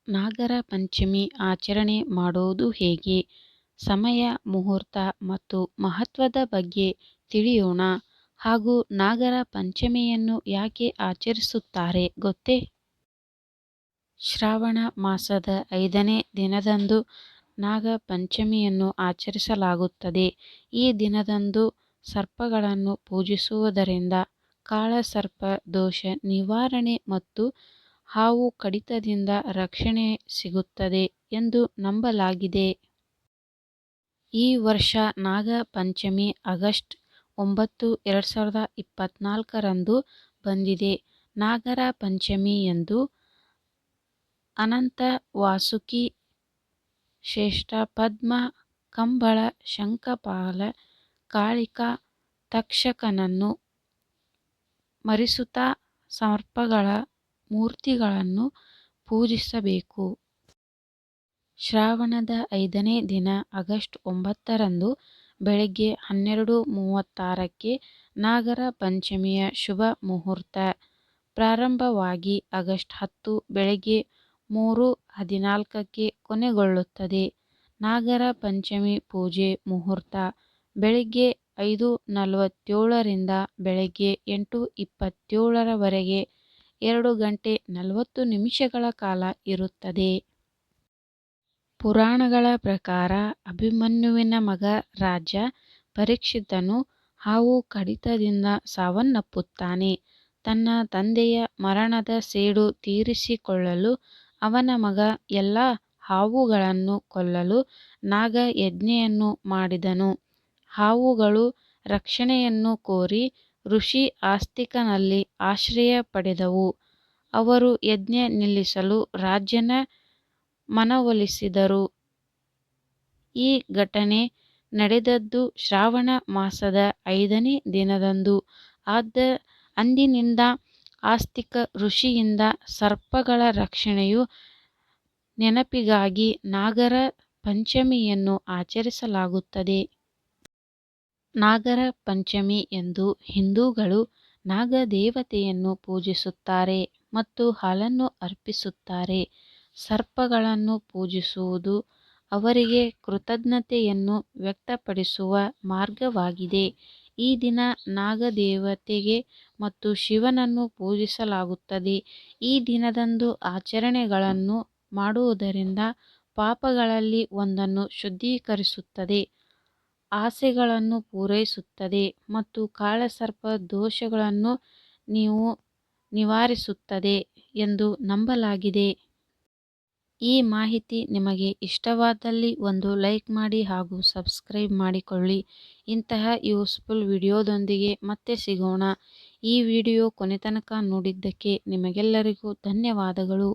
ನಾಗರ ಪಂಚಮಿ ಆಚರಣೆ ಮಾಡೋದು ಹೇಗೆ? ಸಮಯ, ಮುಹೂರ್ತ ಮತ್ತು ಮಹತ್ವದ ಬಗ್ಗೆ ತಿಳಿಯೋಣ. ಹಾಗೂ ನಾಗರ ಪಂಚಮಿಯನ್ನು ಯಾಕೆ ಆಚರಿಸುತ್ತಾರೆ ಗೊತ್ತೇ? ಶ್ರಾವಣ ಮಾಸದ 5ನೇ ದಿನದಂದು ನಾಗ ಪಂಚಮಿಯನ್ನು ಆಚರಿಸಲಾಗುತ್ತದೆ. ಈ ದಿನದಂದು ಸರ್ಪಗಳನ್ನು ಪೂಜಿಸುವುದರಿಂದ ಕಾಳಸರ್ಪ ದೋಷ ನಿವಾರಣೆ ಮತ್ತು ಹಾವು ಕಡಿತದಿಂದ ರಕ್ಷಣೆ ಸಿಗುತ್ತದೆ ಎಂದು ನಂಬಲಾಗಿದೆ. ಈ ವರ್ಷ ನಾಗ ಪಂಚಮಿ ಆಗಸ್ಟ್ 9, 2024ರಂದು ಬಂದಿದೆ. ನಾಗರ ಪಂಚಮಿಯಂದು ಅನಂತ, ವಾಸುಕಿ, ಶ್ರೇಷ್ಠ, ಪದ್ಮ, ಕಂಬಳ, ಶಂಖಪಾಲ, ಕಾಳಿಕ, ತಕ್ಷಕನನ್ನು ಮರಿಸುತ್ತಾ ಸರ್ಪಗಳ ಮೂರ್ತಿಗಳನ್ನು ಪೂಜಿಸಬೇಕು. ಶ್ರಾವಣದ 5ನೇ ದಿನ ಆಗಸ್ಟ್ 9ರಂದು ಬೆಳಗ್ಗೆ 12:36ಕ್ಕೆ ನಾಗರ ಪಂಚಮಿಯ ಶುಭ ಮುಹೂರ್ತ ಪ್ರಾರಂಭವಾಗಿ ಆಗಸ್ಟ್ 10 ಬೆಳಗ್ಗೆ 3:14ಕ್ಕೆ ಕೊನೆಗೊಳ್ಳುತ್ತದೆ. ನಾಗರ ಪಂಚಮಿ ಪೂಜೆ ಮುಹೂರ್ತ ಬೆಳಗ್ಗೆ 5:47ರಿಂದ ಬೆಳಗ್ಗೆ 8:27ರವರೆಗೆ 2 ಗಂಟೆ 40 ನಿಮಿಷಗಳ ಕಾಲ ಇರುತ್ತದೆ. ಪುರಾಣಗಳ ಪ್ರಕಾರ ಅಭಿಮನ್ಯುವಿನ ಮಗ ರಾಜ ಪರೀಕ್ಷಿತನು ಹಾವು ಕಡಿತದಿಂದ ಸಾವನ್ನಪ್ಪುತ್ತಾನೆ. ತನ್ನ ತಂದೆಯ ಮರಣದ ಸೇಡು ತೀರಿಸಿಕೊಳ್ಳಲು ಅವನ ಮಗ ಎಲ್ಲ ಹಾವುಗಳನ್ನು ಕೊಲ್ಲಲು ನಾಗಯಜ್ಞೆಯನ್ನು ಮಾಡಿದನು. ಹಾವುಗಳು ರಕ್ಷಣೆಯನ್ನು ಕೋರಿ ಋಷಿ ಆಸ್ತಿಕನಲ್ಲಿ ಆಶ್ರಯ ಪಡೆದವು. ಅವರು ಯಜ್ಞ ನಿಲ್ಲಿಸಲು ರಾಜನ ಮನವೊಲಿಸಿದರು. ಈ ಘಟನೆ ನಡೆದದ್ದು ಶ್ರಾವಣ ಮಾಸದ 5ನೇ ದಿನದಂದು. ಅಂದಿನಿಂದ ಆಸ್ತಿಕ ಋಷಿಯಿಂದ ಸರ್ಪಗಳ ರಕ್ಷಣೆಯ ನೆನಪಿಗಾಗಿ ನಾಗರ ಪಂಚಮಿಯನ್ನು ಆಚರಿಸಲಾಗುತ್ತದೆ. ನಾಗರ ಪಂಚಮಿ ಎಂದು ಹಿಂದೂಗಳು ನಾಗದೇವತೆಯನ್ನು ಪೂಜಿಸುತ್ತಾರೆ ಮತ್ತು ಹಾಲನ್ನು ಅರ್ಪಿಸುತ್ತಾರೆ. ಸರ್ಪಗಳನ್ನು ಪೂಜಿಸುವುದು ಅವರಿಗೆ ಕೃತಜ್ಞತೆಯನ್ನು ವ್ಯಕ್ತಪಡಿಸುವ ಮಾರ್ಗವಾಗಿದೆ. ಈ ದಿನ ನಾಗದೇವತೆಗೆ ಮತ್ತು ಶಿವನನ್ನು ಪೂಜಿಸಲಾಗುತ್ತದೆ. ಈ ದಿನದಂದು ಆಚರಣೆಗಳನ್ನು ಮಾಡುವುದರಿಂದ ಪಾಪಗಳಲ್ಲಿ ಒಂದನ್ನು ಶುದ್ಧೀಕರಿಸುತ್ತದೆ, ಆಸೆಗಳನ್ನು ಪೂರೈಸುತ್ತದೆ ಮತ್ತು ಕಾಳಸರ್ಪ ದೋಷಗಳನ್ನು ನಿವಾರಿಸುತ್ತದೆ ಎಂದು ನಂಬಲಾಗಿದೆ. ಈ ಮಾಹಿತಿ ನಿಮಗೆ ಇಷ್ಟವಾದಲ್ಲಿ ಒಂದು ಲೈಕ್ ಮಾಡಿ ಹಾಗೂ ಸಬ್ಸ್ಕ್ರೈಬ್ ಮಾಡಿಕೊಳ್ಳಿ. ಇಂತಹ ಯೂಸ್ಫುಲ್ ವಿಡಿಯೋದೊಂದಿಗೆ ಮತ್ತೆ ಸಿಗೋಣ. ಈ ವಿಡಿಯೋ ಕೊನೆತನಕ ನೋಡಿದ್ದಕ್ಕೆ ನಿಮಗೆಲ್ಲರಿಗೂ ಧನ್ಯವಾದಗಳು.